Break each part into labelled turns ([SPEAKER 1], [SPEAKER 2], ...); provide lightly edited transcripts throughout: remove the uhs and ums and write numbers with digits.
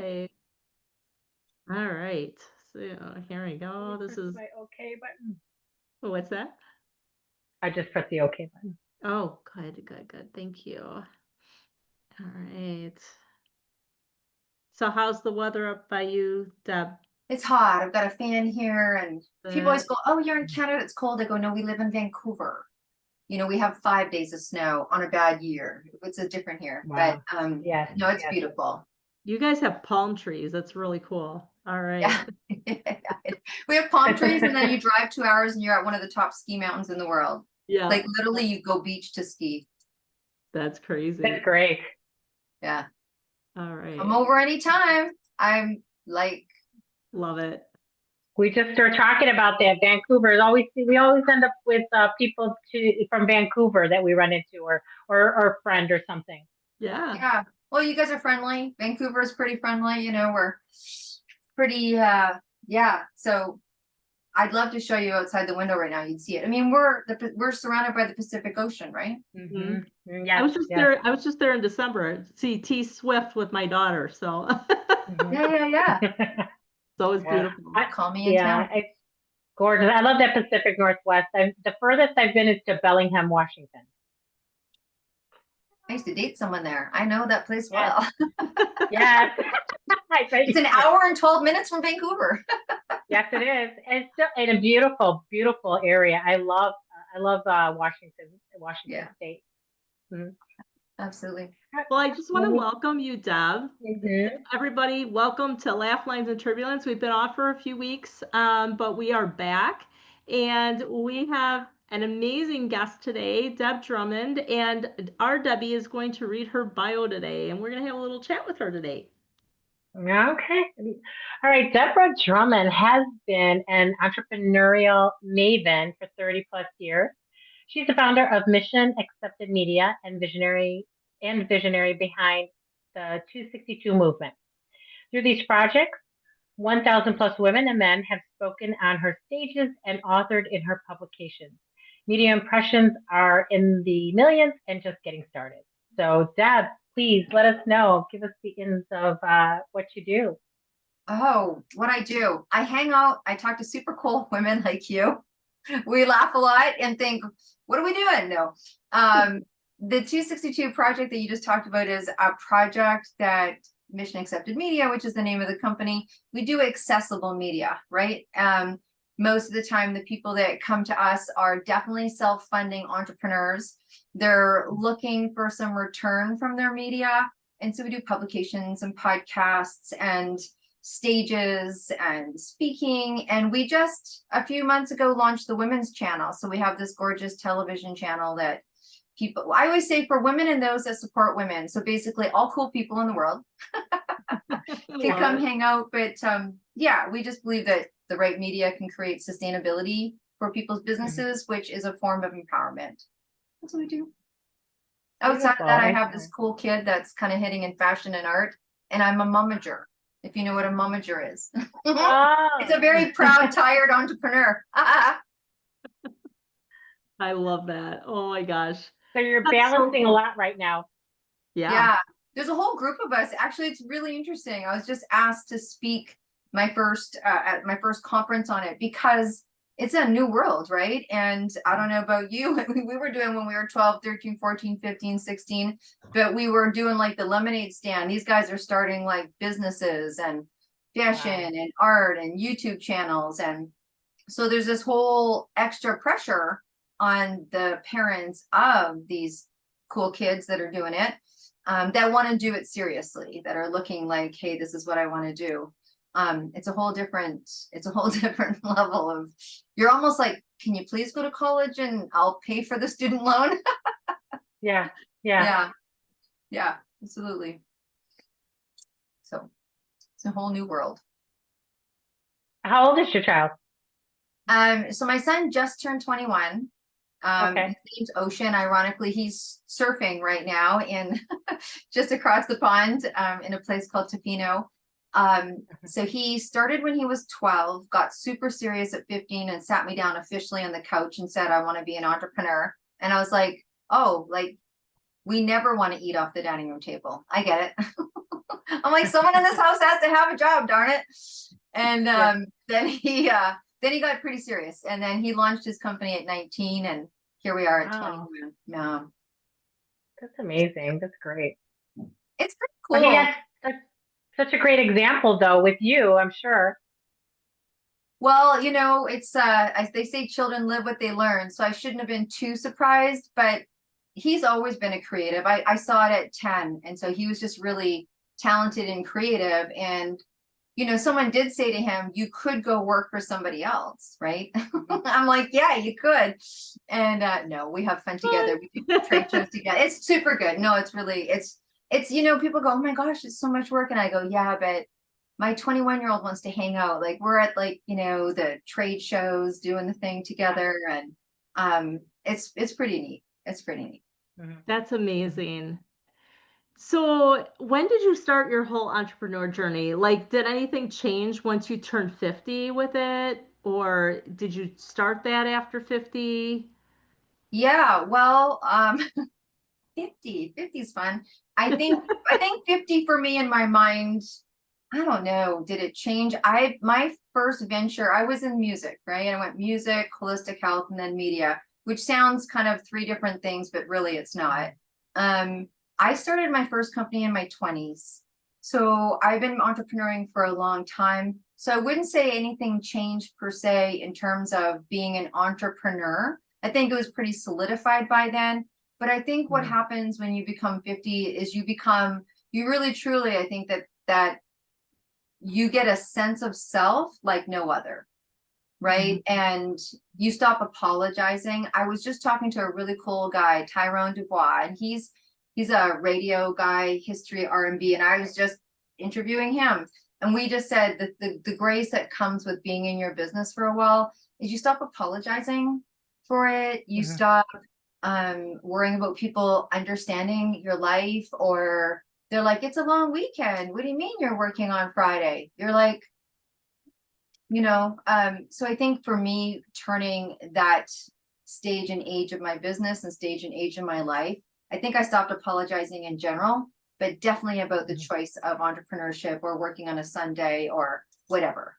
[SPEAKER 1] right. All right. So here we
[SPEAKER 2] Let
[SPEAKER 1] go.
[SPEAKER 2] me
[SPEAKER 1] This
[SPEAKER 2] press
[SPEAKER 1] is,
[SPEAKER 2] my OK button.
[SPEAKER 1] oh, what's that?
[SPEAKER 2] I just pressed the OK button.
[SPEAKER 1] Oh, good, good, good. Thank you. All right. So how's the weather up by you, Deb?
[SPEAKER 3] It's hot. I've got a fan here, and people always
[SPEAKER 1] Uh,
[SPEAKER 3] go, "Oh, you're in Canada. It's cold." I go, "No, we live in Vancouver. We have 5 days of snow on a bad year. It's a different here, but
[SPEAKER 2] Wow. Yes,
[SPEAKER 3] no, it's
[SPEAKER 2] yes.
[SPEAKER 3] beautiful.
[SPEAKER 1] you guys have palm trees. That's really cool. All right.
[SPEAKER 3] Yeah, we have palm trees, and then you drive 2 hours, and you're at one of the top ski mountains in the world.
[SPEAKER 1] Yeah,
[SPEAKER 3] Like literally, you go beach to ski.
[SPEAKER 1] that's crazy.
[SPEAKER 2] That's great.
[SPEAKER 3] Yeah,
[SPEAKER 1] All right.
[SPEAKER 3] come over anytime. I'm like,
[SPEAKER 1] Love it.
[SPEAKER 2] We just start talking about that. Vancouver is always, we always end up with people from Vancouver that we run into, or a friend or something.
[SPEAKER 1] Yeah.
[SPEAKER 3] yeah. Well, you guys are friendly. Vancouver is pretty friendly. We're pretty, yeah. So I'd love to show you outside the window right now. You'd see it. I mean, we're surrounded by the Pacific Ocean, right?
[SPEAKER 1] Mhm. I
[SPEAKER 2] Yes,
[SPEAKER 1] was just
[SPEAKER 2] yes.
[SPEAKER 1] there. I was just there in December. See T Swift with my daughter. So,
[SPEAKER 3] Yeah.
[SPEAKER 1] so it's
[SPEAKER 2] Yeah.
[SPEAKER 1] beautiful.
[SPEAKER 3] Call me in
[SPEAKER 2] Yeah,
[SPEAKER 3] town.
[SPEAKER 2] it's gorgeous. I love that Pacific Northwest. The furthest I've been is to Bellingham, Washington.
[SPEAKER 3] I used to date someone there. I know that place
[SPEAKER 2] Yes.
[SPEAKER 3] well.
[SPEAKER 2] Yes. I bet
[SPEAKER 3] It's
[SPEAKER 2] you
[SPEAKER 3] an
[SPEAKER 2] do.
[SPEAKER 3] hour and 12 minutes from Vancouver.
[SPEAKER 2] Yes, it is. It's still in a beautiful, beautiful area. I love Washington
[SPEAKER 3] Yeah,
[SPEAKER 2] State. Mhm.
[SPEAKER 3] absolutely.
[SPEAKER 1] Well, I just want to welcome you, Deb.
[SPEAKER 2] Mhm.
[SPEAKER 1] Everybody, welcome to Laugh Lines and Turbulence. We've been off for a few weeks, but we are back, and we have an amazing guest today, Deb Drummond, and our Debbie is going to read her bio today, and we're going to have a little chat with her today.
[SPEAKER 2] Okay. All right. Deborah Drummond has been an entrepreneurial maven for 30 plus years. She's the founder of Mission Accepted Media and visionary behind the 262 movement. Through these projects, 1,000 plus women and men have spoken on her stages and authored in her publications. Media impressions are in the millions and just getting started. So, Deb, please let us know. Give us the ins of what you do.
[SPEAKER 3] Oh, what I do. I hang out. I talk to super cool women like you. We laugh a lot and think, what are we doing? No. The 262 project that you just talked about is a project that Mission Accepted Media, which is the name of the company, we do accessible media, right? Most of the time, the people that come to us are definitely self-funding entrepreneurs. They're looking for some return from their media. And so we do publications and podcasts and stages and speaking. And we just a few months ago launched the women's channel. So we have this gorgeous television channel that people, I always say, for women and those that support women. So basically all cool people in the world can come hang out. But yeah, we just believe that the right media can create sustainability for people's businesses, which is a form of empowerment. That's what we do. Outside of that, I have this cool kid that's kind of hitting in fashion and art, and I'm a momager. If you know what a momager is. It's a very proud, tired entrepreneur.
[SPEAKER 1] I love that. Oh my gosh.
[SPEAKER 2] So you're
[SPEAKER 1] That's so
[SPEAKER 2] balancing a
[SPEAKER 1] cool.
[SPEAKER 2] lot right now.
[SPEAKER 1] Yeah.
[SPEAKER 3] There's a whole group of us. Actually, it's really interesting. I was just asked to speak at my first conference on it because it's a new world, right? And I don't know about you, we were doing when we were 12, 13, 14, 15, 16, but we were doing like the lemonade stand. These guys are starting like businesses and fashion and art and YouTube channels. And so there's this whole extra pressure on the parents of these cool kids that are doing it, that want to do it seriously, that are looking like, hey, this is what I want to do. It's a whole different level of, you're almost like, can you please go to college and I'll pay for the student loan?
[SPEAKER 2] Yeah.
[SPEAKER 3] Yeah, absolutely. So it's a whole new world.
[SPEAKER 2] How old is your child?
[SPEAKER 3] So my son just turned 21.
[SPEAKER 2] Okay.
[SPEAKER 3] His name's Ocean. Ironically, he's surfing right now in just across the pond, in a place called Tofino. So he started when he was 12, got super serious at 15, and sat me down officially on the couch and said, I want to be an entrepreneur. And I was like, oh, like, we never want to eat off the dining room table. I get it. I'm like, someone in this house has to have a job, darn it. And then he got pretty serious, and then he launched his company at 19, and here we are at 21. Yeah.
[SPEAKER 2] That's amazing. That's great.
[SPEAKER 3] It's pretty
[SPEAKER 2] I
[SPEAKER 3] cool.
[SPEAKER 2] mean, that's such a great example, though, with you, I'm sure.
[SPEAKER 3] Well, it's as they say, children live what they learn. So I shouldn't have been too surprised, but he's always been a creative. I saw it at 10. And so he was just really talented and creative. And, someone did say to him, you could go work for somebody else, right? I'm like, yeah, you could. And no, we have fun together. We do trade shows together. It's super good. No, it's really, it's, people go, oh my gosh, it's so much work. And I go, yeah, but my 21-year-old wants to hang out. Like, we're at the trade shows doing the thing together. And it's pretty neat. It's pretty neat.
[SPEAKER 1] That's amazing. So when did you start your whole entrepreneur journey? Like, did anything change once you turned 50 with it? Or did you start that after 50?
[SPEAKER 3] Yeah, well, 50 is fun. I think 50 for me in my mind, I don't know, did it change? My first venture, I was in music, right? I went music, holistic health, and then media, which sounds kind of three different things, but really it's not. I started my first company in my 20s. So I've been entrepreneuring for a long time. So I wouldn't say anything changed per se in terms of being an entrepreneur. I think it was pretty solidified by then. But I think what happens when you become 50 is you really truly, I think that you get a sense of self like no other, right? And you stop apologizing. I was just talking to a really cool guy, Tyrone Dubois, and he's a radio guy, history, R&B, and I was just interviewing him. And we just said that the grace that comes with being in your business for a while is you stop apologizing for it. You stop worrying about people understanding your life, or they're like, it's a long weekend. What do you mean you're working on Friday? You're like, so I think for me, turning that stage and age of my business and stage and age of my life, I think I stopped apologizing in general, but definitely about the choice of entrepreneurship or working on a Sunday or whatever.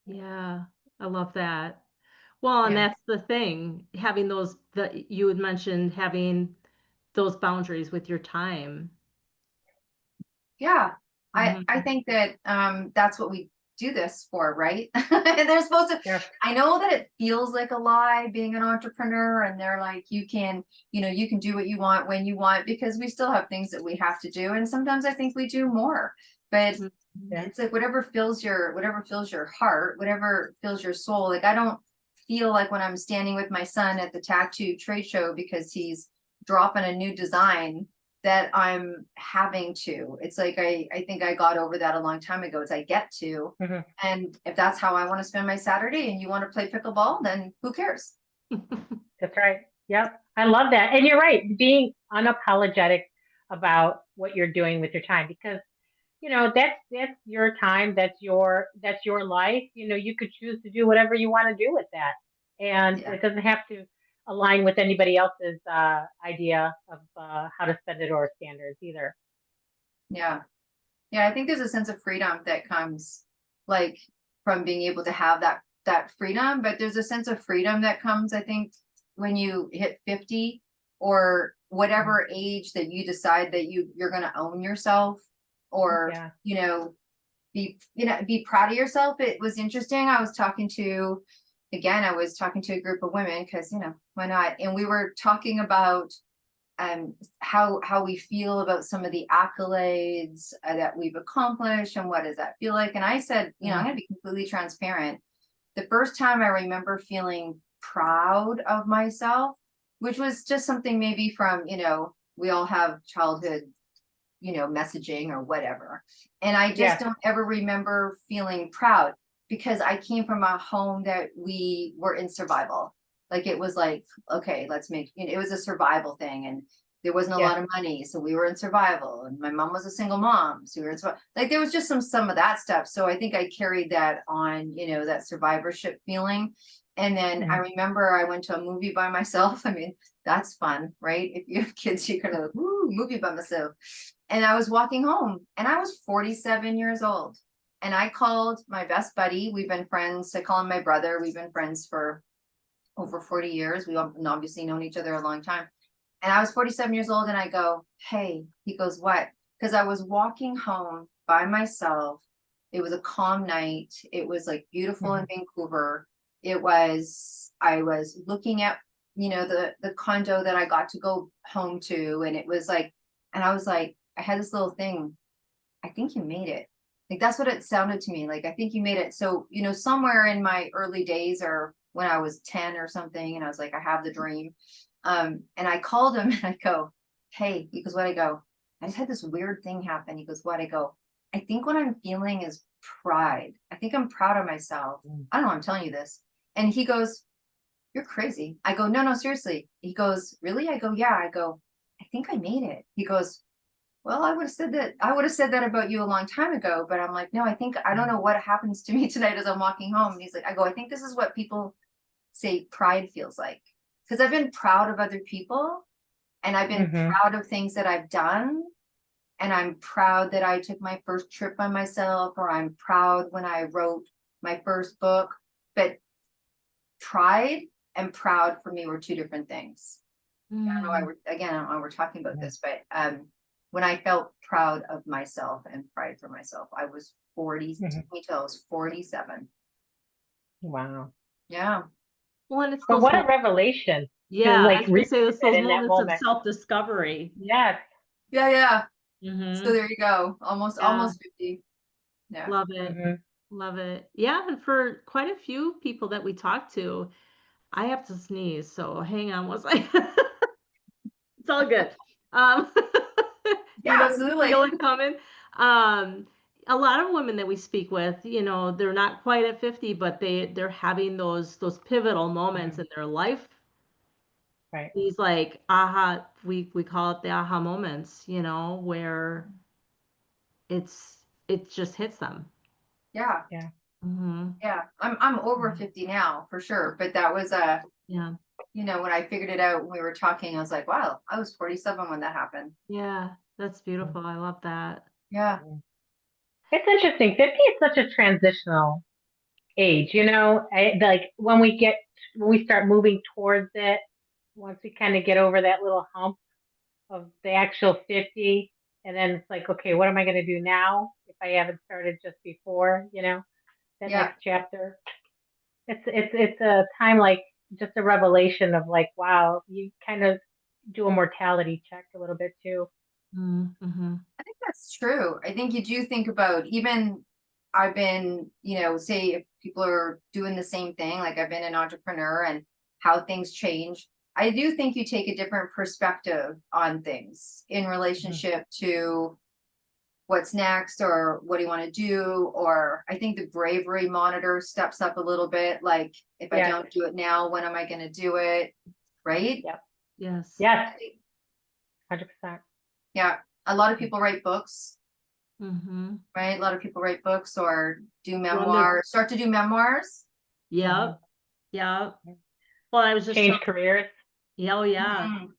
[SPEAKER 1] Yeah, I love that. Well, and that's the thing, having those that you had mentioned, having those boundaries with your time.
[SPEAKER 3] Yeah. I think that that's what we do this for, right? And they're supposed to, I know that it feels like a lie being an entrepreneur, and they're like, you can do what you want when you want, because we still have things that we have to do. And sometimes I think we do more, but it's like whatever fills your heart, whatever fills your soul. Like, I don't feel like when I'm standing with my son at the tattoo trade show because he's dropping a new design that I'm having to. It's like I think I got over that a long time ago. It's I get to. And if that's how I want to spend my Saturday and you want to play pickleball, then who cares?
[SPEAKER 2] That's right. Yep. I love that. And you're right, being unapologetic about what you're doing with your time, because that's your time, that's your life. You could choose to do whatever you want to do with that. And it doesn't have to align with anybody else's idea of how to spend it or standards either.
[SPEAKER 3] Yeah. I think there's a sense of freedom that comes like from being able to have that freedom, but there's a sense of freedom that comes, I think, when you hit 50 or whatever age that you decide that you're going to own yourself, or be proud of yourself. It was interesting. I was talking to a group of women because why not, and we were talking about how we feel about some of the accolades that we've accomplished, and what does that feel like. And I said, I'm going to be completely transparent. The first time I remember feeling proud of myself, which was just something maybe from we all have childhood messaging or whatever, and I just don't ever remember feeling proud, because I came from a home that we were in survival. Like, it was like, okay, let's make, it was a survival thing. And there wasn't a
[SPEAKER 2] Yeah.
[SPEAKER 3] lot of money, so we were in survival, and my mom was a single mom, so we were in like there was just some of that stuff. So I think I carried that on, that survivorship feeling. And then I remember I went to a movie by myself. I mean, that's fun, right? If you have kids, you're gonna woo, movie by myself. And I was walking home, and I was 47 years old. And I called my best buddy. We've been friends. I call him my brother. We've been friends for over 40 years. We've obviously known each other a long time. And I was 47 years old, and I go, hey, he goes, what? Because I was walking home by myself. It was a calm night. It was like beautiful in Vancouver. I was looking at, the condo that I got to go home to. And it was like, and I was like, I had this little thing. I think you made it. Like, that's what it sounded to me. Like, I think you made it. So, somewhere in my early days, or when I was 10 or something, and I was like, I have the dream. And I called him and I go, hey, he goes, what? I go, I just had this weird thing happen. He goes, what? I go, I think what I'm feeling is pride. I think I'm proud of myself. I don't know, I'm telling you this. And he goes, you're crazy. I go, no, seriously. He goes, really? I go, yeah. I go, I think I made it. He goes, well, I would have said that about you a long time ago, but I'm like, no, I don't know what happens to me tonight as I'm walking home. And he's like, I think this is what people say pride feels like. Because I've been proud of other people, and I've been proud of things that I've done. And I'm proud that I took my first trip by myself, or I'm proud when I wrote my first book. But pride and proud for me were two different things. I don't know why I don't know why we're talking about this, but when I felt proud of myself and pride for myself, I was 40, I was 47.
[SPEAKER 2] Wow.
[SPEAKER 3] Yeah.
[SPEAKER 1] Well, and it's
[SPEAKER 2] But
[SPEAKER 1] those
[SPEAKER 2] what a revelation to
[SPEAKER 1] yeah, I
[SPEAKER 2] like
[SPEAKER 1] was gonna say it's
[SPEAKER 2] realize
[SPEAKER 1] those
[SPEAKER 2] it in that
[SPEAKER 1] moments of
[SPEAKER 2] moment.
[SPEAKER 1] self-discovery.
[SPEAKER 2] Yes.
[SPEAKER 3] Yeah. So
[SPEAKER 1] Mm-hmm.
[SPEAKER 3] there you go. Almost
[SPEAKER 1] Yeah,
[SPEAKER 3] 50. Yeah.
[SPEAKER 1] love it. Love it. Yeah, and for quite a few people that we talked to, I have to sneeze, so hang on one second. It's all good. Um,
[SPEAKER 3] Yeah,
[SPEAKER 1] feel
[SPEAKER 3] absolutely.
[SPEAKER 1] it coming. Um, a lot of women that we speak with, they're not quite at 50, but they're having those pivotal moments in their life.
[SPEAKER 2] Right.
[SPEAKER 1] These like aha, we call it the aha moments, where it just hits them.
[SPEAKER 3] Yeah.
[SPEAKER 2] Yeah.
[SPEAKER 1] Hmm.
[SPEAKER 3] Yeah. I'm over 50 now for sure. But that was
[SPEAKER 1] Yeah.
[SPEAKER 3] when I figured it out when we were talking, I was like, wow, I was 47 when that happened.
[SPEAKER 1] Yeah, that's beautiful. I love that.
[SPEAKER 3] Yeah.
[SPEAKER 2] It's interesting. 50 is such a transitional age, like when we start moving towards it, once we kind of get over that little hump of the actual 50, and then it's like, okay, what am I going to do now if I haven't started just before, that
[SPEAKER 3] Yeah.
[SPEAKER 2] next chapter? It's a time like just a revelation of like, wow, you kind of do a mortality check a little bit too.
[SPEAKER 1] Mm-hmm.
[SPEAKER 3] I think that's true. I think you do think about, even I've been, say if people are doing the same thing, like I've been an entrepreneur and how things change. I do think you take a different perspective on things in relationship to what's next, or what do you want to do? Or I think the bravery monitor steps up a little bit. Like, if I
[SPEAKER 2] Yes.
[SPEAKER 3] don't do it now, when am I going to do it? Right?
[SPEAKER 2] Yep.
[SPEAKER 1] Yes.
[SPEAKER 2] Yes. 100%.
[SPEAKER 3] Yeah. A lot of people write books,
[SPEAKER 1] Mm-hmm.
[SPEAKER 3] right? A lot of people write books or do
[SPEAKER 1] Run their
[SPEAKER 3] memoirs, start to do memoirs.
[SPEAKER 1] Yep. Yeah. Well, I was just
[SPEAKER 2] Change careers.
[SPEAKER 1] yeah, oh yeah.
[SPEAKER 3] Mhm.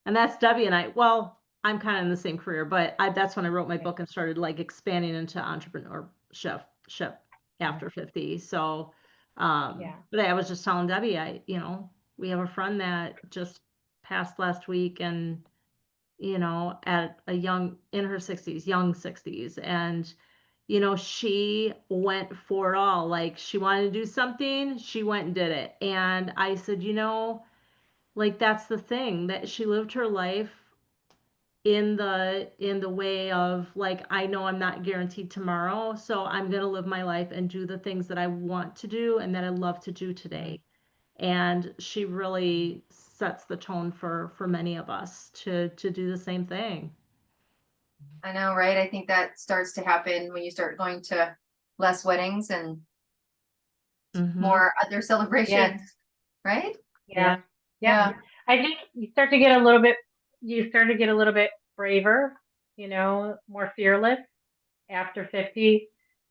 [SPEAKER 1] And that's Debbie and I. Well, I'm kind of in the same career, but that's when I wrote my book and started like expanding into entrepreneurship after 50. So,
[SPEAKER 2] Yeah.
[SPEAKER 1] but I was just telling Debbie, we have a friend that just passed last week, and at in her 60s, young 60s, and she went for it all. Like, she wanted to do something, she went and did it. And I said, like, that's the thing, that she lived her life in the way of like, I know I'm not guaranteed tomorrow, so I'm going to live my life and do the things that I want to do and that I love to do today. And she really sets the tone for many of us to do the same thing.
[SPEAKER 3] I know, right? I think that starts to happen when you start going to less weddings and
[SPEAKER 1] Mm-hmm.
[SPEAKER 3] more other celebrations,
[SPEAKER 2] Yes.
[SPEAKER 3] right?
[SPEAKER 2] Yeah.
[SPEAKER 3] Yeah.
[SPEAKER 2] I think you start to get a little bit you start to get a little bit braver, more fearless after 50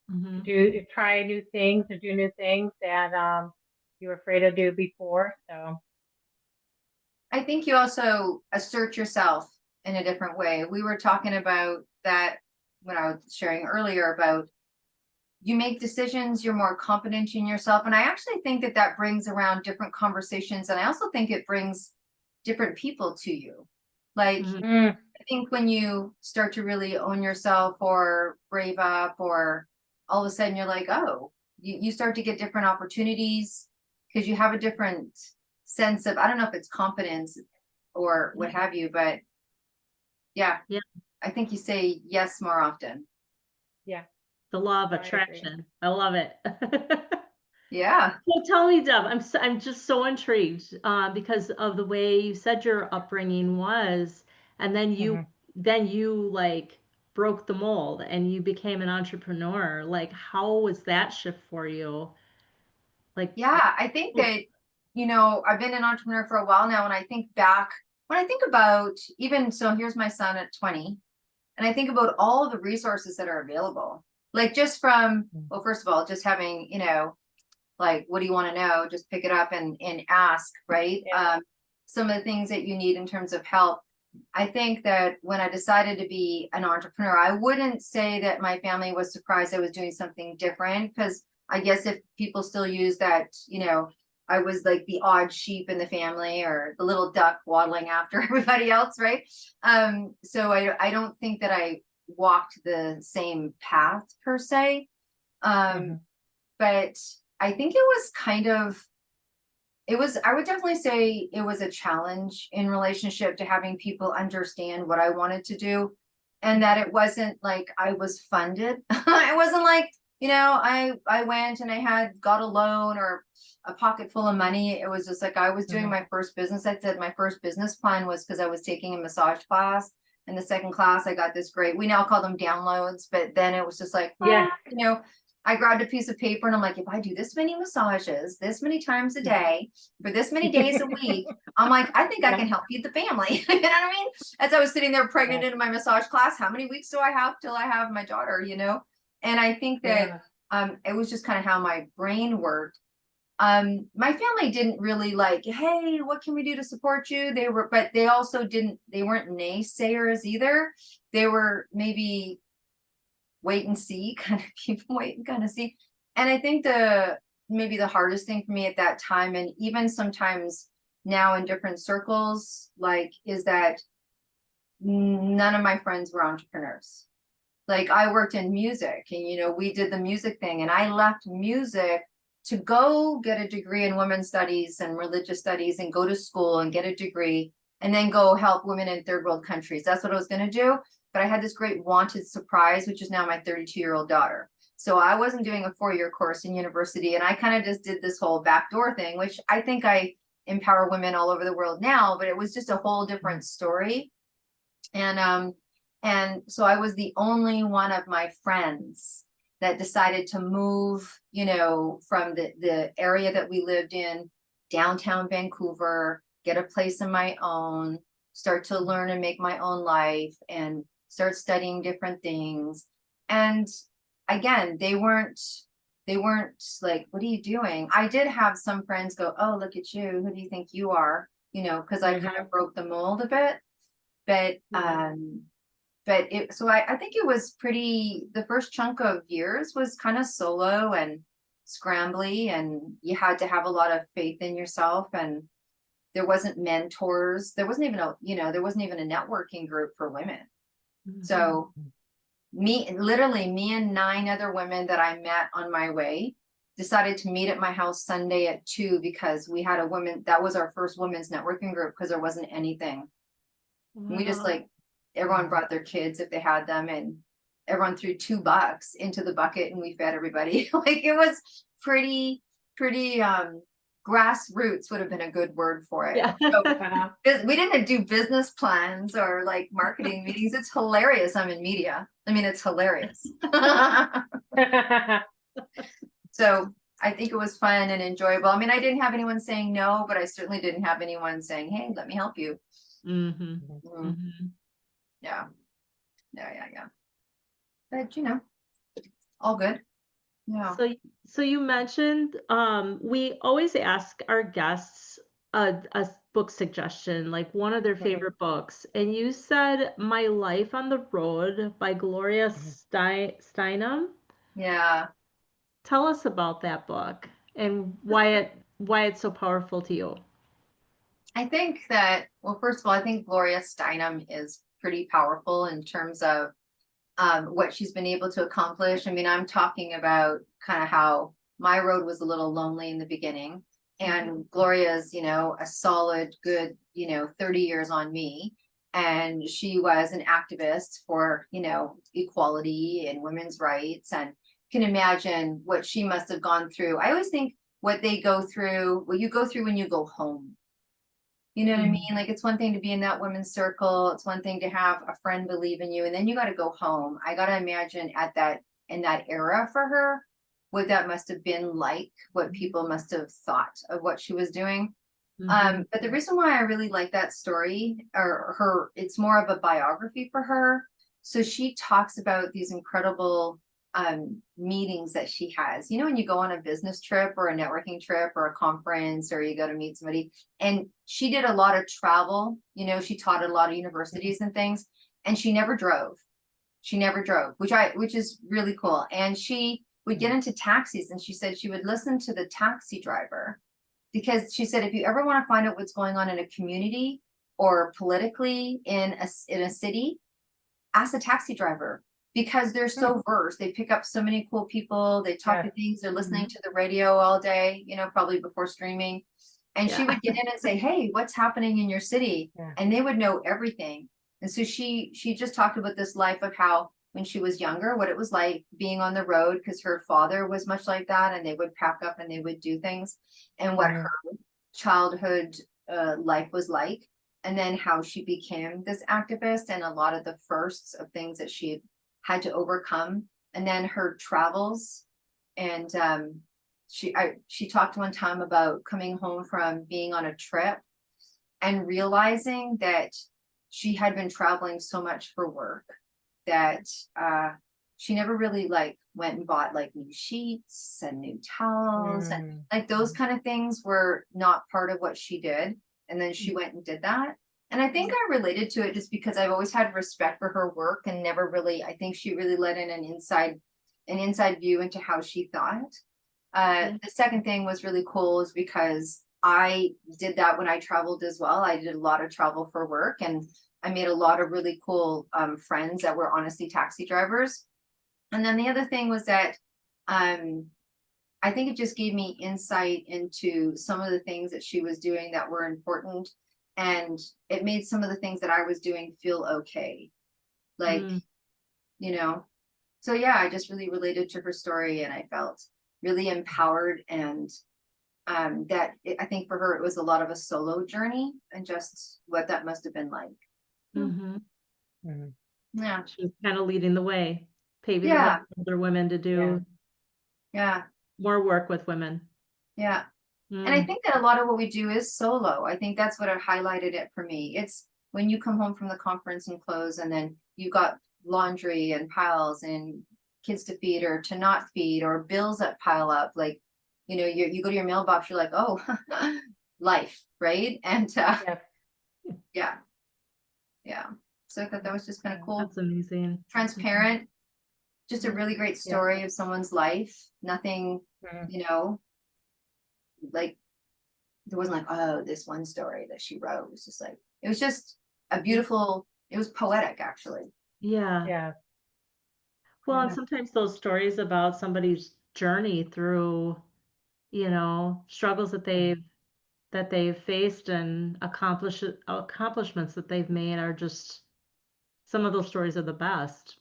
[SPEAKER 2] to
[SPEAKER 1] Mhm.
[SPEAKER 2] try new things or do new things that you were afraid to do before. So,
[SPEAKER 3] I think you also assert yourself in a different way. We were talking about that when I was sharing earlier about you make decisions, you're more confident in yourself. And I actually think that that brings around different conversations. And I also think it brings different people to you. Like,
[SPEAKER 1] Mhm.
[SPEAKER 2] mm,
[SPEAKER 3] I think when you start to really own yourself or brave up, or all of a sudden you're like, oh, you start to get different opportunities because you have a different sense of, I don't know if it's confidence or what have you, but yeah,
[SPEAKER 1] Yeah,
[SPEAKER 3] I think you say yes more often.
[SPEAKER 2] yeah,
[SPEAKER 1] the law of
[SPEAKER 2] no, I agree.
[SPEAKER 1] attraction. I love it.
[SPEAKER 3] Yeah.
[SPEAKER 1] So tell me, Deb, I'm just so intrigued because of the way you said your upbringing was, and
[SPEAKER 2] Hmm.
[SPEAKER 1] then you like broke the mold and you became an entrepreneur. Like, how was that shift for you? Like,
[SPEAKER 3] Yeah, I think that, I've been an entrepreneur for a while now, and I think back when I think about even so, here's my son at 20, and I think about all the resources that are available. Like just from, well, first of all, just having, like, what do you want to know? Just pick it up and ask, right?
[SPEAKER 2] Yeah.
[SPEAKER 3] Some of the things that you need in terms of help. I think that when I decided to be an entrepreneur, I wouldn't say that my family was surprised I was doing something different, because I guess if people still use that, I was like the odd sheep in the family or the little duck waddling after everybody else, right? So I don't think that I walked the same path per se. Um,
[SPEAKER 2] Hmm.
[SPEAKER 3] but I think it was kind of I would definitely say it was a challenge in relationship to having people understand what I wanted to do, and that it wasn't like I was funded. It wasn't like, I went and I got a loan or a pocket full of money. It was just like I was doing
[SPEAKER 2] Hmm.
[SPEAKER 3] my first business. I said my first business plan was because I was taking a massage class. In the second class, I got this great, we now call them downloads, but then it was just like,
[SPEAKER 2] Yeah.
[SPEAKER 3] I grabbed a piece of paper and I'm like, if I do this many massages, this many times a day, for this many days a week, I'm like, I think I
[SPEAKER 2] Yeah.
[SPEAKER 3] can help feed the family. You know what I mean? As I was sitting there pregnant
[SPEAKER 2] Yeah.
[SPEAKER 3] in my massage class, how many weeks do I have till I have my daughter, And I think that
[SPEAKER 2] Yeah.
[SPEAKER 3] it was just kind of how my brain worked. My family didn't really like, hey, what can we do to support you? But they also they weren't naysayers either. They were maybe wait and see, kind of people wait and kind of see. And I think maybe the hardest thing for me at that time, and even sometimes now in different circles, like, is that none of my friends were entrepreneurs. Like I worked in music and, we did the music thing, and I left music to go get a degree in women's studies and religious studies and go to school and get a degree and then go help women in third world countries. That's what I was going to do. But I had this great wanted surprise, which is now my 32-year-old daughter. So I wasn't doing a 4-year course in university. And I kind of just did this whole backdoor thing, which I think I empower women all over the world now, but it was just a whole different story. And so I was the only one of my friends that decided to move, from the area that we lived in, downtown Vancouver, get a place of my own, start to learn and make my own life, and start studying different things. And again, they weren't like, what are you doing? I did have some friends go, oh, look at you, who do you think you are? Because I kind
[SPEAKER 2] Hmm.
[SPEAKER 3] of broke the mold a bit. But
[SPEAKER 2] Yeah.
[SPEAKER 3] so I think it was the first chunk of years was kind of solo and scrambly, and you had to have a lot of faith in yourself, and there wasn't mentors, there wasn't even a networking group for women.
[SPEAKER 1] mhm.
[SPEAKER 3] So me and 9 other women that I met on my way decided to meet at my house Sunday at 2, because we had that was our first women's networking group, because there wasn't anything. We just
[SPEAKER 1] Wow.
[SPEAKER 3] like, everyone brought their kids if they had them, and everyone threw $2 into the bucket and we fed everybody. Like it was pretty grassroots would have been a good word for it.
[SPEAKER 1] Yeah.
[SPEAKER 3] So
[SPEAKER 2] Uh-huh.
[SPEAKER 3] we didn't do business plans or like marketing meetings. It's hilarious. I'm in media. I mean, it's hilarious. So I think it was fun and enjoyable. I mean, I didn't have anyone saying no, but I certainly didn't have anyone saying, hey, let me help you.
[SPEAKER 1] Mm-hmm.
[SPEAKER 2] Mhm.
[SPEAKER 1] Mm-hmm.
[SPEAKER 3] Yeah. Yeah. But all good. Yeah.
[SPEAKER 1] So, so you mentioned, we always ask our guests a book suggestion, like one of their
[SPEAKER 2] Right.
[SPEAKER 1] favorite books, and you said "My Life on the Road" by Gloria
[SPEAKER 2] Mhm.
[SPEAKER 1] Steinem.
[SPEAKER 3] Yeah.
[SPEAKER 1] Tell us about that book and why it's so powerful to you.
[SPEAKER 3] I think that, well, first of all, I think Gloria Steinem is pretty powerful in terms of what she's been able to accomplish. I mean, I'm talking about kind of how my road was a little lonely in the beginning, and Gloria's, a solid, good, 30 years on me. And she was an activist for, equality and women's rights. And can imagine what she must have gone through. I always think what they go through, what you go through when you go home. You know what I mean?
[SPEAKER 1] Mhm.
[SPEAKER 3] Like it's one thing to be in that women's circle. It's one thing to have a friend believe in you, and then you got to go home. I got to imagine at that in that era for her, what that must have been like, what people must have thought of what she was doing.
[SPEAKER 1] Mhm.
[SPEAKER 3] But the reason why I really like that story or her, it's more of a biography for her. So she talks about these incredible meetings that she has. You know, when you go on a business trip or a networking trip or a conference or you go to meet somebody, and she did a lot of travel, she taught at a lot of universities and things, and she never drove. She never drove, which is really cool. And she would get
[SPEAKER 2] Mhm.
[SPEAKER 3] into taxis and she said she would listen to the taxi driver because she said if you ever want to find out what's going on in a community or politically in a city, ask a taxi driver because they're
[SPEAKER 2] Mhm.
[SPEAKER 3] so versed. They pick up so many cool people. They talk
[SPEAKER 2] Yes.
[SPEAKER 3] to things. They're listening
[SPEAKER 1] Mhm.
[SPEAKER 3] to the radio all day, probably before streaming. And she
[SPEAKER 1] Yeah.
[SPEAKER 3] would get in and say, "Hey, what's happening in your city?"
[SPEAKER 2] Yeah.
[SPEAKER 3] And they would know everything. And so she just talked about this life of how when she was younger, what it was like being on the road because her father was much like that, and they would pack up and they would do things, and what
[SPEAKER 2] Mhm.
[SPEAKER 3] childhood life was like, and then how she became this activist and a lot of the firsts of things that she had to overcome, and then her travels. And she talked one time about coming home from being on a trip and realizing that she had been traveling so much for work that she never really like went and bought like new sheets and new towels and
[SPEAKER 2] Mhm.
[SPEAKER 3] like those kind of things were not part of what she did. And then she
[SPEAKER 1] Mhm.
[SPEAKER 3] went and did that. And I think I related to it just because I've always had respect for her work and never really, I think she really let in an inside view into how she thought.
[SPEAKER 1] Yeah.
[SPEAKER 3] The second thing was really cool is because I did that when I traveled as well. I did a lot of travel for work and I made a lot of really cool friends that were honestly taxi drivers. And then the other thing was that um, I think it just gave me insight into some of the things that she was doing that were important. And it made some of the things that I was doing feel okay. Like,
[SPEAKER 1] Mm.
[SPEAKER 3] you know, so yeah, I just really related to her story and I felt really empowered and I think for her it was a lot of a solo journey and just what that must have been like. Hmm.
[SPEAKER 1] Mhm.
[SPEAKER 2] Mhm.
[SPEAKER 3] Yeah.
[SPEAKER 1] She was kind of leading the way, paving the way
[SPEAKER 3] Yeah.
[SPEAKER 1] for other women to
[SPEAKER 2] Yeah.
[SPEAKER 1] do
[SPEAKER 3] Yeah.
[SPEAKER 1] more work with women.
[SPEAKER 3] Yeah. And I
[SPEAKER 1] Mm.
[SPEAKER 3] think that a lot of what we do is solo. I think that's what highlighted it for me. It's when you come home from the conference and close, and then you got laundry and piles and kids to feed or to not feed or bills that pile up. Like, you go to your mailbox, you're like, oh, life, right? And
[SPEAKER 2] Yes.
[SPEAKER 3] yeah, yeah. So I thought that was just kind of
[SPEAKER 2] Yeah.
[SPEAKER 3] cool,
[SPEAKER 1] That's amazing. Mhm.
[SPEAKER 3] transparent, just a
[SPEAKER 1] Yeah.
[SPEAKER 3] really great
[SPEAKER 2] Yeah.
[SPEAKER 3] story of someone's life. Nothing,
[SPEAKER 2] Mhm.
[SPEAKER 3] like there wasn't like, oh, this one story that she wrote. It was just a beautiful, it was poetic actually.
[SPEAKER 1] Yeah.
[SPEAKER 2] Yeah.
[SPEAKER 1] Well, and
[SPEAKER 2] Yeah.
[SPEAKER 1] sometimes those stories about somebody's journey through, struggles
[SPEAKER 2] Mhm.
[SPEAKER 1] that they've faced and accomplishments that they've made are just some of those stories are the best.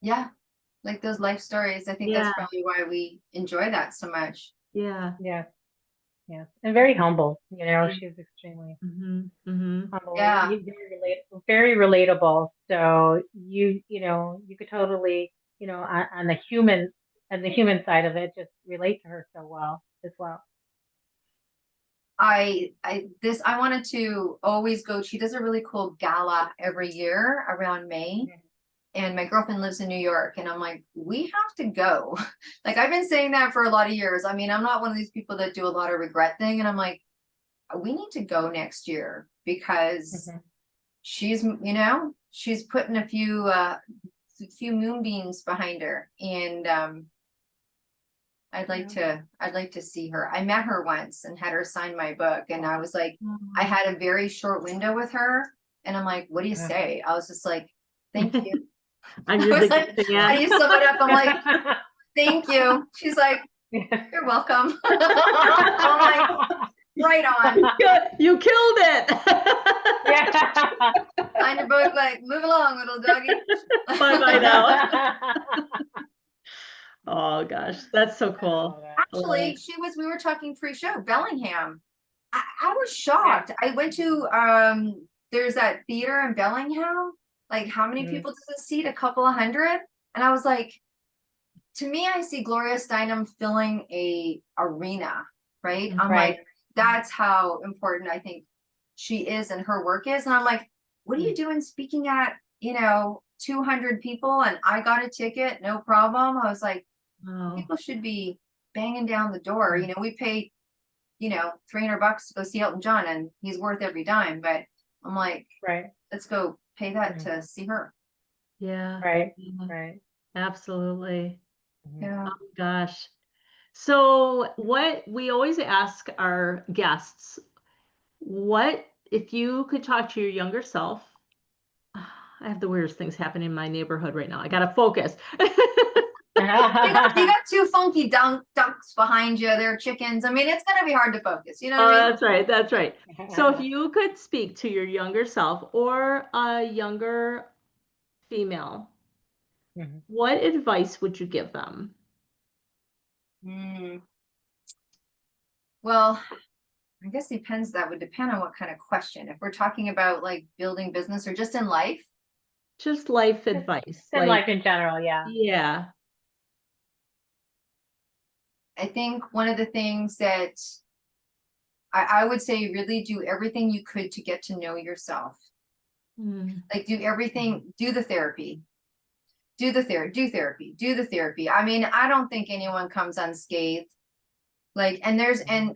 [SPEAKER 3] Yeah. Like those life stories. I think that's
[SPEAKER 1] Yeah.
[SPEAKER 3] probably why we enjoy that so much.
[SPEAKER 1] Yeah.
[SPEAKER 2] Yeah. Yeah. And very humble.
[SPEAKER 1] Yeah.
[SPEAKER 2] She's extremely
[SPEAKER 1] Mhm. Mhm.
[SPEAKER 2] humble.
[SPEAKER 3] Yeah.
[SPEAKER 2] Very relatable. So you could totally, on the human side of it, just relate to her so well as well.
[SPEAKER 3] I wanted to always go. She does a really cool gala every year around May. And my girlfriend lives in New York, and I'm like, we have to go. Like, I've been saying that for a lot of years. I mean, I'm not one of these people that do a lot of regret thing. And I'm like, we need to go next year because she's, she's putting a few moonbeams behind her. And I'd like to see her. I met her once and had her sign my book. And I was like, I had a very short window with her. And I'm like, what do you say? I was just like, thank you.
[SPEAKER 1] I was like,
[SPEAKER 3] how do you sum it up? I'm like, thank you. She's like, you're welcome. I'm like, right on.
[SPEAKER 1] You killed it.
[SPEAKER 3] Sign your book, like, move along, little doggy.
[SPEAKER 1] Bye now. Oh gosh, that's so cool.
[SPEAKER 3] Actually, we were talking pre-show, Bellingham. I was shocked. I went to there's that theater in Bellingham. Like, how many people does it seat? A couple of hundred? And I was like, to me, I see Gloria Steinem filling a arena, right? I'm like, that's how important I think she is and her work is. And I'm like, what are you doing speaking at, 200 people? And I got a ticket, no problem. I was like, people should be banging down the door. We paid, $300 to go see Elton John, and he's worth every dime. But I'm like, let's go pay that to see her.
[SPEAKER 1] Yeah.
[SPEAKER 2] Right.
[SPEAKER 1] Absolutely.
[SPEAKER 3] Yeah.
[SPEAKER 1] Oh gosh. So what we always ask our guests, what if you could talk to your younger self? I have the weirdest things happening in my neighborhood right now. I gotta focus.
[SPEAKER 3] You got two funky ducks behind you. They're chickens. I mean, it's gonna be hard to focus. You know what I mean?
[SPEAKER 1] That's right. That's right. So if you could speak to your younger self or a younger female, what advice would you give them?
[SPEAKER 3] Well, I guess that would depend on what kind of question. If we're talking about like building business or just in life.
[SPEAKER 1] Just life advice.
[SPEAKER 2] In life in general, yeah.
[SPEAKER 1] Yeah.
[SPEAKER 3] I think one of the things that I would say, really do everything you could to get to know yourself. Like, do everything, do the therapy. Do the therapy. I mean, I don't think anyone comes unscathed. Like, and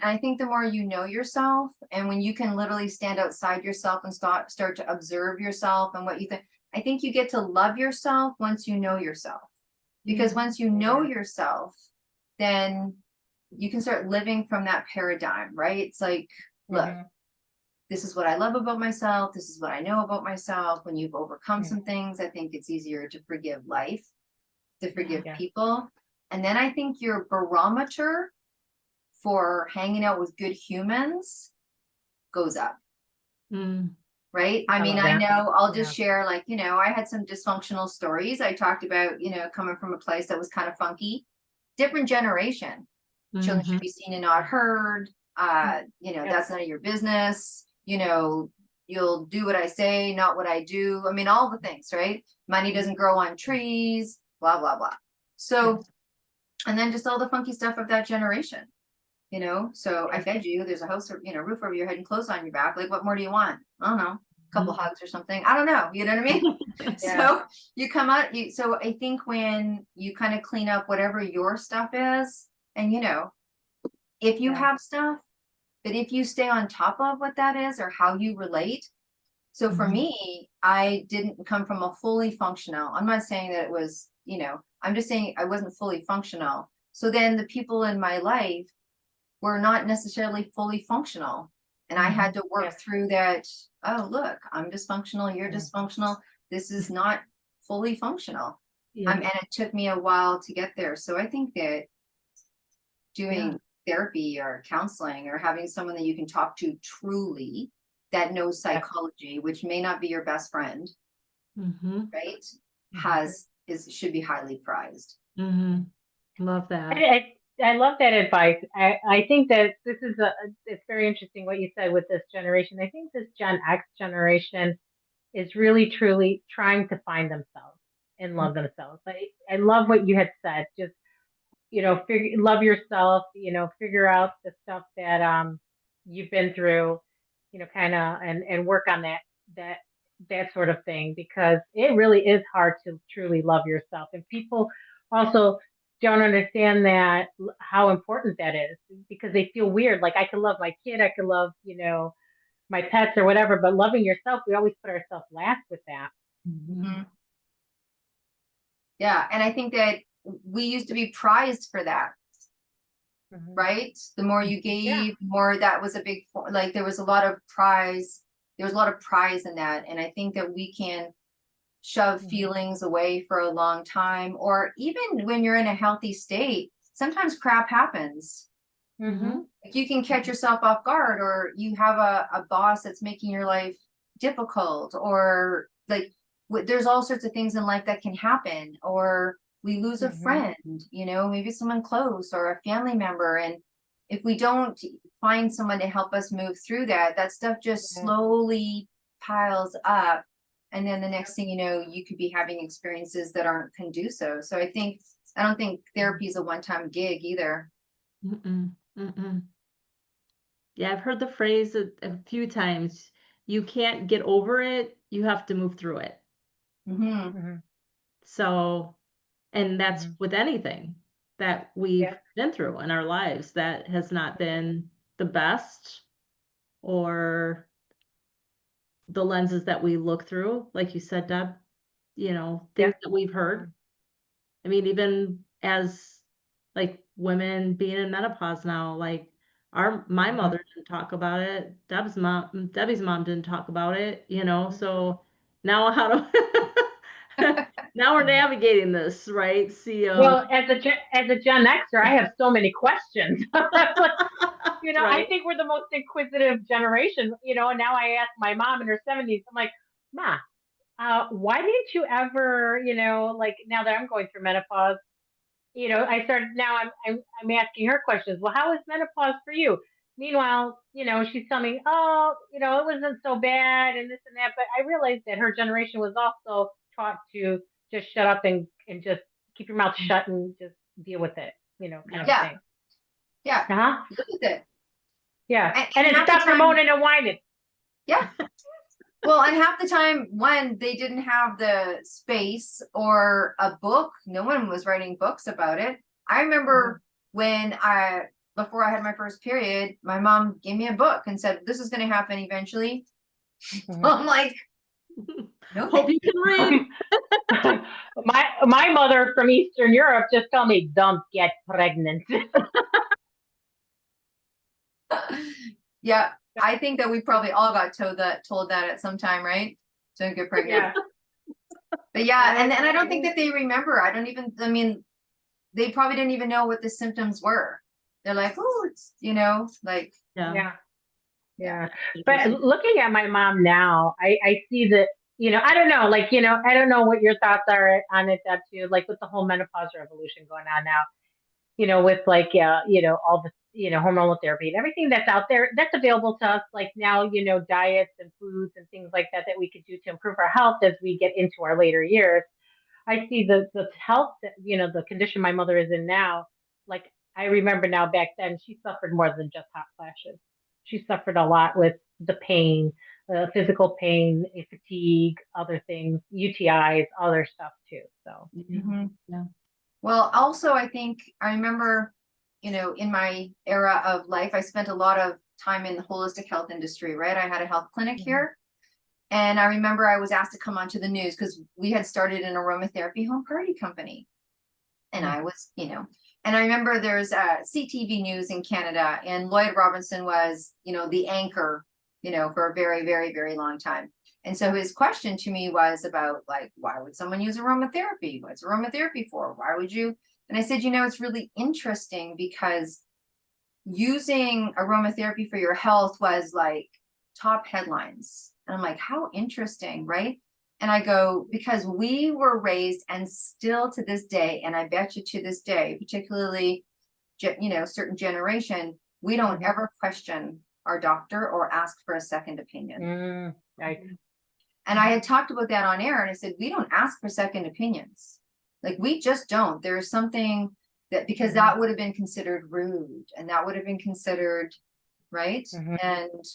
[SPEAKER 3] I think the more you know yourself, and when you can literally stand outside yourself and start to observe yourself and what you think, I think you get to love yourself once you know yourself. Because once you know yourself, then you can start living from that paradigm, right? It's like, look, this is what I love about myself. This is what I know about myself. When you've overcome some things, I think it's easier to forgive life, to forgive people. And then I think your barometer for hanging out with good humans goes up. Right? I mean, I know I'll just share, like, I had some dysfunctional stories. I talked about, coming from a place that was kind of funky, different generation. Children should be seen and not heard. That's none of your business. You'll do what I say, not what I do. I mean, all the things, right? Money doesn't grow on trees, blah, blah, blah. So, and then just all the funky stuff of that generation, so I fed you, there's a house, roof over your head and clothes on your back. Like, what more do you want? I don't know, a couple hugs or something. I don't know. You know what I mean? So you come out, so I think when you kind of clean up whatever your stuff is, and if you have stuff, but if you stay on top of what that is or how you relate. So for me, I didn't come from a fully functional. I'm not saying that it was, I'm just saying I wasn't fully functional. So then the people in my life were not necessarily fully functional. And I had to work through that. Oh, look, I'm dysfunctional. You're dysfunctional. This is not fully functional. And it took me a while to get there. So I think that doing therapy or counseling or having someone that you can talk to truly that knows psychology, which may not be your best friend, right? Should be highly prized.
[SPEAKER 1] Love that.
[SPEAKER 2] I love that advice. I think that it's very interesting what you said with this generation. I think this Gen X generation is really truly trying to find themselves and love themselves. I love what you had said. Just love yourself, figure out the stuff that you've been through, kind of, and work on that sort of thing, because it really is hard to truly love yourself. And people also don't understand that, how important that is, because they feel weird. Like, I can love my kid, I can love, my pets or whatever, but loving yourself, we always put ourselves last with that.
[SPEAKER 3] Mhm. Yeah, and I think that we used to be prized for that, right? The more you
[SPEAKER 2] Yeah.
[SPEAKER 3] gave, the more that was a big, like there was a lot of prize. There was a lot of prize in that, and I think that we can shove feelings away for a long time, or even when you're in a healthy state, sometimes crap happens. Like you can catch yourself off guard, or you have a boss that's making your life difficult, or like there's all sorts of things in life that can happen, or we lose a friend, maybe someone close or a family member. And if we don't find someone to help us move through that, that stuff just slowly piles up. And then the next thing you know, you could be having experiences that aren't conducive. So I don't think therapy is a one-time gig either.
[SPEAKER 1] Mm-mm. Mm-mm. Yeah, I've heard the phrase a few times. You can't get over it, you have to move through it. So, and that's with anything that we've
[SPEAKER 2] Yeah.
[SPEAKER 1] been through in our lives that has not been the best, or the lenses that we look through, like you said, Deb,
[SPEAKER 2] Yeah.
[SPEAKER 1] things that we've heard. I mean, even as like women being in menopause now, like my mother didn't talk about it. Debbie's mom didn't talk about it, so now how do now we're navigating this, right? See,
[SPEAKER 2] Well, as a Gen Xer, I have so many questions. Like, I
[SPEAKER 1] right.
[SPEAKER 2] think we're the most inquisitive generation. And now I ask my mom in her 70s. I'm like, Ma, why didn't you ever, like, now that I'm going through menopause, I started, now I'm asking her questions. Well, how is menopause for you? Meanwhile, she's telling me, oh, it wasn't so bad and this and that. But I realized that her generation was also taught to just shut up and just keep your mouth shut and just deal with it, kind of
[SPEAKER 3] Yeah,
[SPEAKER 2] thing.
[SPEAKER 3] yeah,
[SPEAKER 2] Uh-huh.
[SPEAKER 3] live with it.
[SPEAKER 2] Yeah.
[SPEAKER 3] And
[SPEAKER 2] And then
[SPEAKER 3] half the
[SPEAKER 2] stop your
[SPEAKER 3] time,
[SPEAKER 2] moaning and whining.
[SPEAKER 3] yeah. Well, and half the time, one, they didn't have the space or a book. No one was writing books about it. I remember before I had my first period, my mom gave me a book and said, this is going to happen eventually. I'm like, no,
[SPEAKER 1] Hope you can read.
[SPEAKER 2] My mother from Eastern Europe just told me, don't get pregnant.
[SPEAKER 3] Yeah, I think that we probably all got told that at some time, right? Don't get pregnant.
[SPEAKER 2] Yeah.
[SPEAKER 3] But yeah, and I don't think that they remember. I mean, they probably didn't even know what the symptoms were. They're like, oh, it's, like,
[SPEAKER 2] Yeah.
[SPEAKER 3] yeah.
[SPEAKER 2] But looking at my mom now, I see that, I don't know, like, I don't know what your thoughts are on it, Deb, too, like with the whole menopause revolution going on now, with like, all the, hormonal therapy and everything that's out there that's available to us, like now, diets and foods and things like that that we could do to improve our health as we get into our later years. I see the health that, the condition my mother is in now. Like, I remember now, back then, she suffered more than just hot flashes. She suffered a lot with the pain, physical pain, fatigue, other things, UTIs, other stuff too. So,
[SPEAKER 1] Yeah.
[SPEAKER 3] Well, also, I think I remember, in my era of life, I spent a lot of time in the holistic health industry, right? I had a health clinic here. And I remember I was asked to come onto the news because we had started an aromatherapy home party company. And I was, and I remember there's CTV News in Canada, and Lloyd Robinson was, the anchor, for a very, very, very long time. And so his question to me was about, like, why would someone use aromatherapy? What's aromatherapy for? Why would you? And I said, it's really interesting because using aromatherapy for your health was like top headlines. And I'm like, how interesting, right? And I go, because we were raised, and still to this day, and I bet you to this day, particularly, certain generation, we don't ever question our doctor or ask for a second opinion.
[SPEAKER 2] Right.
[SPEAKER 3] And I had talked about that on air, and I said, we don't ask for second opinions. Like, we just don't. There's something that, because that would have been considered rude, and that would have been considered, right?
[SPEAKER 2] Mhm.
[SPEAKER 3] And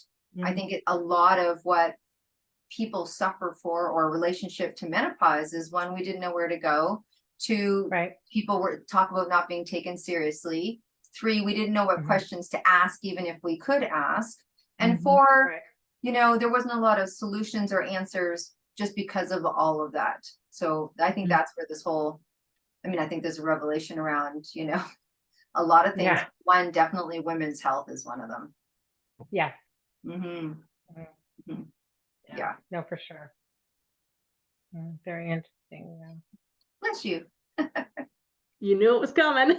[SPEAKER 3] I
[SPEAKER 2] Mhm.
[SPEAKER 3] think a lot of what people suffer for, or relationship to menopause, is one, we didn't know where to go. Two,
[SPEAKER 2] Right.
[SPEAKER 3] people were talk about not being taken seriously. Three, we didn't know what
[SPEAKER 2] Mhm.
[SPEAKER 3] questions to ask, even if we could ask. And
[SPEAKER 2] Mhm.
[SPEAKER 3] four,
[SPEAKER 2] Right.
[SPEAKER 3] there wasn't a lot of solutions or answers just because of all of that. So I think
[SPEAKER 2] Mhm.
[SPEAKER 3] that's where this whole, I think there's a revelation around, a lot of things.
[SPEAKER 2] Yeah.
[SPEAKER 3] One, definitely women's health is one of them.
[SPEAKER 2] Yeah.
[SPEAKER 3] Hmm.
[SPEAKER 2] Mhm.
[SPEAKER 3] Hmm.
[SPEAKER 2] Yeah.
[SPEAKER 3] Yeah.
[SPEAKER 2] No, for sure. Very interesting. Yeah.
[SPEAKER 3] Bless you.
[SPEAKER 1] You knew it was coming.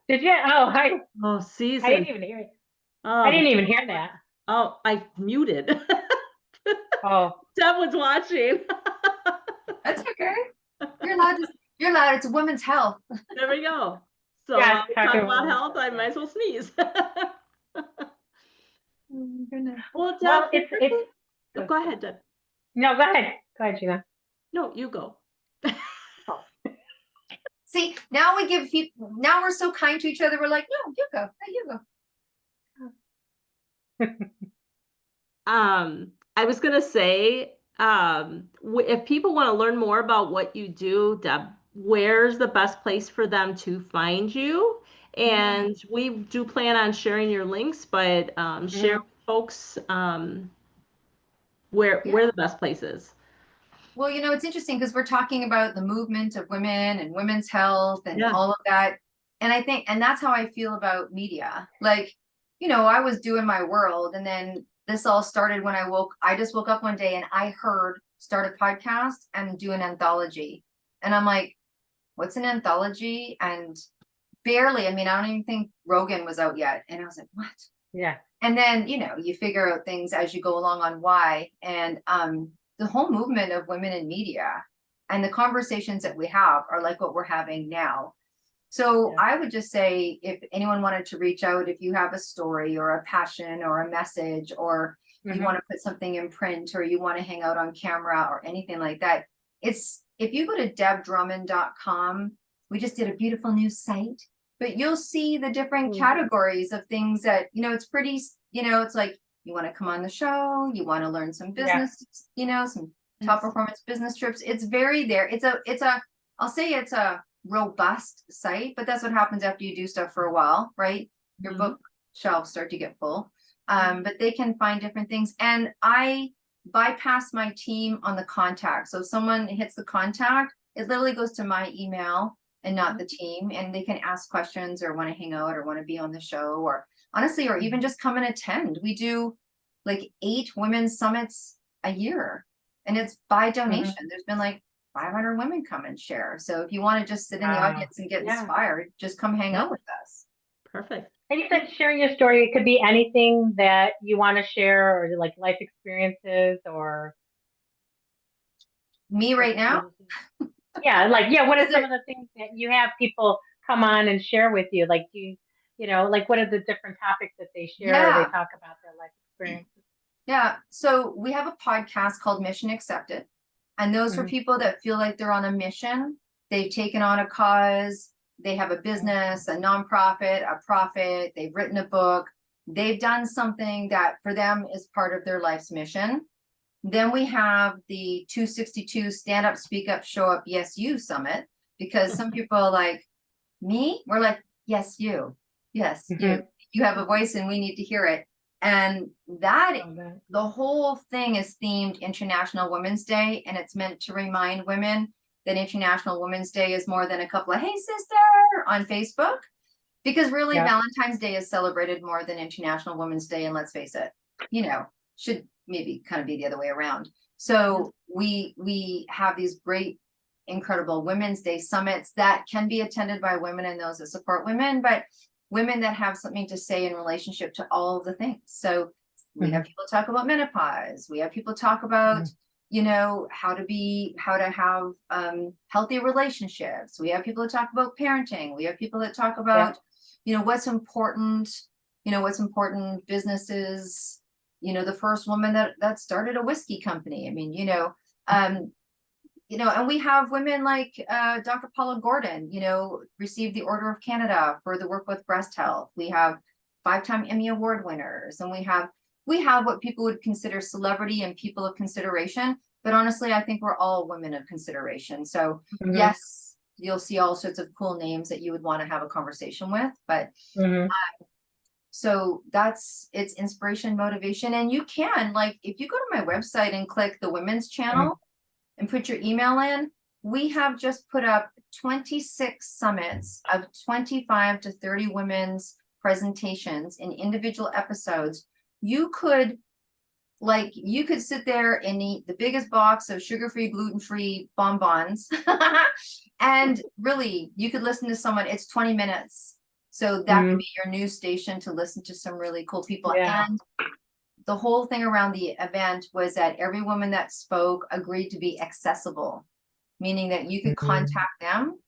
[SPEAKER 2] Did you? Oh,
[SPEAKER 1] Oh,
[SPEAKER 2] I didn't
[SPEAKER 1] season.
[SPEAKER 2] even hear it. I
[SPEAKER 1] Oh,
[SPEAKER 2] didn't even hear that.
[SPEAKER 1] oh, I muted.
[SPEAKER 2] Oh,
[SPEAKER 1] Deb was watching.
[SPEAKER 3] That's okay. You're allowed to, you're allowed. It's women's health.
[SPEAKER 1] There we go. So
[SPEAKER 2] yeah.
[SPEAKER 1] we
[SPEAKER 2] Talking
[SPEAKER 1] talk
[SPEAKER 2] about
[SPEAKER 1] about
[SPEAKER 2] women's
[SPEAKER 1] health.
[SPEAKER 2] health.
[SPEAKER 1] I
[SPEAKER 2] Yeah.
[SPEAKER 1] might as well sneeze.
[SPEAKER 3] Oh my goodness.
[SPEAKER 1] Well, Deb,
[SPEAKER 2] Well, it's.
[SPEAKER 1] oh, go ahead, Deb.
[SPEAKER 2] No, go ahead. Go ahead, Gina.
[SPEAKER 1] No, you go.
[SPEAKER 2] Oh.
[SPEAKER 3] See, now we give people, now we're so kind to each other. We're like, no, you go. Hey, you go.
[SPEAKER 1] I was gonna say, if people want to learn more about what you do, Deb, where's the best place for them to find you? And we do plan on sharing your links, but share
[SPEAKER 2] Mhm.
[SPEAKER 1] with folks where the best place is.
[SPEAKER 3] Well, it's interesting because we're talking about the movement of women and women's health and
[SPEAKER 1] Yeah.
[SPEAKER 3] all of that. And I think, and that's how I feel about media. Like, I was doing my world, and then this all started when I just woke up one day and I heard start a podcast and do an anthology. And I'm like, what's an anthology? And barely, I don't even think Rogan was out yet. And I was like, what?
[SPEAKER 2] Yeah.
[SPEAKER 3] And then, you figure out things as you go along on why. And the whole movement of women in media and the conversations that we have are like what we're having now. So
[SPEAKER 2] Yeah.
[SPEAKER 3] I would just say, if anyone wanted to reach out, if you have a story or a passion or a message, or you want to put something in print, or you want to hang out on camera or anything like that, if you go to debdrummond.com, we just did a beautiful new site, but you'll see the different categories of things that, it's pretty, it's like, you want to come on the show, you want to learn some
[SPEAKER 2] Yeah.
[SPEAKER 3] business, some top performance business trips. It's very there. I'll say it's a robust site, but that's what happens after you do stuff for a while, right? Your bookshelves start to get full. But they can find different things. And I bypass my team on the contact. So if someone hits the contact, it literally goes to my email and not the team. And they can ask questions or want to hang out or want to be on the show, or honestly, or even just come and attend. We do like 8 women's summits a year, and it's by donation. There's been like 500 women come and share. So if you want to just sit in the audience and get inspired, just come hang out with us.
[SPEAKER 1] Perfect.
[SPEAKER 2] And you said sharing your story. It could be anything that you want to share, or like life experiences, or
[SPEAKER 3] Me right now?
[SPEAKER 2] Yeah, what are some of the things that you have people come on and share with you? Like, like what are the different topics that they share, or they talk about their life experiences?
[SPEAKER 3] Yeah. So we have a podcast called Mission Accepted. And those for people that feel like they're on a mission. They've taken on a cause. They have a business, a nonprofit, a profit. They've written a book. They've done something that for them is part of their life's mission. Then we have the 262 Stand Up, Speak Up, Show Up, Yes You Summit, because some people are like, me? We're like, yes, you. Yes, you. You have a voice and we need to hear it. And the whole thing is themed International Women's Day, and it's meant to remind women that International Women's Day is more than a couple of "Hey sister" on Facebook, because really Valentine's Day is celebrated more than International Women's Day. And let's face it, should maybe kind of be the other way around. So we have these great, incredible Women's Day summits that can be attended by women and those that support women, but women that have something to say in relationship to all of the things. So we have people talk about menopause. We have people talk about, how to have healthy relationships. We have people that talk about parenting. We have people that talk about, what's important, businesses, the first woman that started a whiskey company. And we have women like Dr. Paula Gordon, received the Order of Canada for the work with breast health. We have 5-time Emmy Award winners, and we have what people would consider celebrity and people of consideration. But honestly, I think we're all women of consideration. So yes, you'll see all sorts of cool names that you would want to have a conversation with. But so it's inspiration, motivation. And you can, like, if you go to my website and click the women's channel and put your email in, we have just put up 26 summits of 25 to 30 women's presentations in individual episodes. You could sit there and eat the biggest box of sugar-free, gluten-free bonbons. And really, you could listen to someone. It's 20 minutes. So that could be your news station to listen to some really cool people.
[SPEAKER 2] Yeah.
[SPEAKER 3] And the whole thing around the event was that every woman that spoke agreed to be accessible, meaning that you could contact them,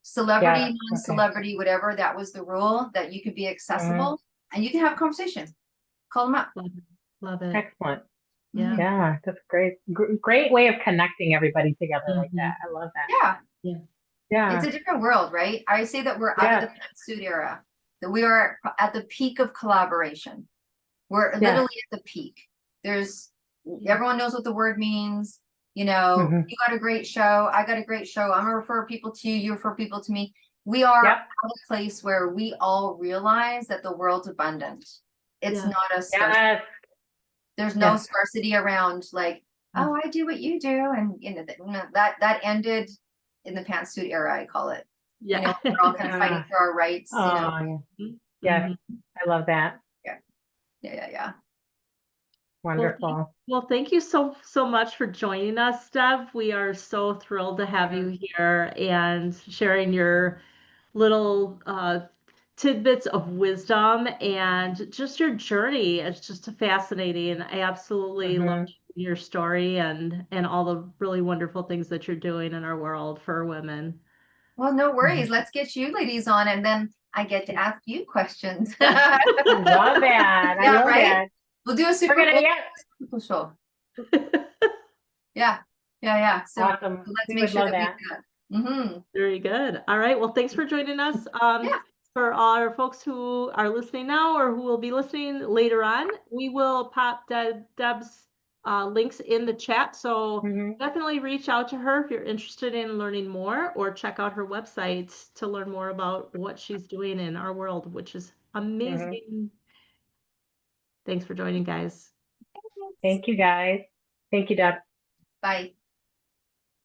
[SPEAKER 3] celebrity, non-celebrity, whatever. That was the rule, that you could be accessible and you can have a conversation. Call them up.
[SPEAKER 1] Love it.
[SPEAKER 2] Excellent.
[SPEAKER 1] Yeah.
[SPEAKER 2] Yeah, that's great. Great way of connecting everybody together like that. I love that.
[SPEAKER 3] Yeah.
[SPEAKER 1] Yeah.
[SPEAKER 2] Yeah.
[SPEAKER 3] It's a different world, right? I say that we're out of the pantsuit era, that we are at the peak of collaboration. We're literally at the peak. Everyone knows what the word means. You know, you got a great show. I got a great show. I'm gonna refer people to you. You refer people to me. We are at a place where we all realize that the world's abundant. It's not a scarcity. There's no scarcity around, like, oh, I do what you do. And that ended in the pantsuit era, I call it.
[SPEAKER 1] Yeah.
[SPEAKER 3] You know, we're all kind of fighting for our rights.
[SPEAKER 2] Yes, I love that.
[SPEAKER 3] Yeah.
[SPEAKER 2] Wonderful.
[SPEAKER 1] Well, thank you so much for joining us, Deb. We are so thrilled to have you here and sharing your little tidbits of wisdom and just your journey. It's just fascinating. I absolutely loved your story and all the really wonderful things that you're doing in our world for women.
[SPEAKER 3] Well, no worries. Let's get you ladies on, and then I get to ask you questions.
[SPEAKER 2] I love that. I love that.
[SPEAKER 3] We'll do a super cool show. Yeah. So
[SPEAKER 2] awesome.
[SPEAKER 3] let's make sure that we do that.
[SPEAKER 1] Very good. All right. Well, thanks for joining us. For all our folks who are listening now or who will be listening later on, we will pop Deb's links in the chat. So definitely reach out to her if you're interested in learning more, or check out her website to learn more about what she's doing in our world, which is amazing. Thanks for joining, guys.
[SPEAKER 2] Thank you, guys. Thank you, Deb.
[SPEAKER 3] Bye.